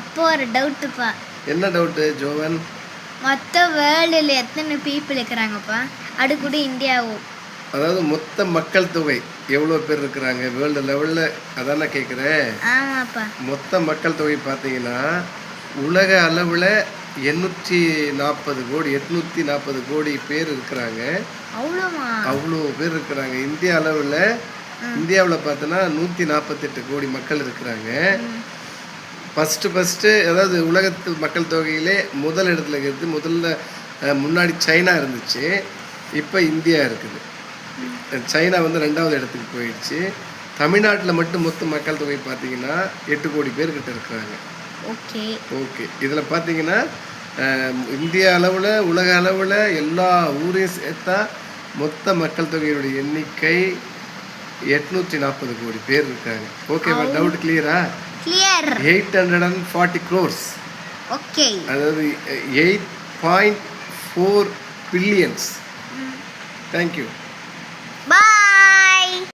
அப்போ ஒரு டவுட்டுப்பா. என்ன டவுட்டு ஜோவன்? மொத்த வேர்ல்டுல எத்தனை பீப்புள் இருக்கிறாங்கப்பா? அது கூட இந்தியாவும். அதாவது மொத்த மக்கள் தொகை எவ்வளோ பேர் இருக்கிறாங்க வேர்ல்டு லெவலில், அதானே கேட்குறேன். ஆமாப்பா. மொத்த மக்கள் தொகை பார்த்தீங்கன்னா உலக அளவில் 840 கோடி 840 கோடி பேர் இருக்கிறாங்க. அவ்வளோமா? அவ்வளோ பேர் இருக்கிறாங்க. இந்தியாவில் பார்த்தோன்னா 148 கோடி மக்கள் இருக்கிறாங்க. ஃபஸ்ட்டு அதாவது உலகத்து மக்கள் தொகையிலே முதல் இடத்துல இருக்கிறது. முன்னாடி சைனா இருந்துச்சு, இப்போ இந்தியா இருக்குது. சைனா வந்து 2வது இடத்துக்கு போயிடுச்சு. தமிழ்நாட்டில் மட்டும் மொத்த மக்கள் தொகை பார்த்தீங்கன்னா 8 கோடி பேர்கிட்ட இருக்கிறாங்க. ஓகே இதில் பார்த்தீங்கன்னா இந்தியா அளவில் உலக அளவில் எல்லா ஊரையும் சேர்த்தா மொத்த மக்கள் தொகையினுடைய எண்ணிக்கை 840 கோடி பேர் இருக்காங்க. ஓகேவா? டவுட் கிளியரா? கிளியர். 840 crores. ஓகே. அதாவது 8.4 பில்லியன்ஸ். தேங்க்யூ.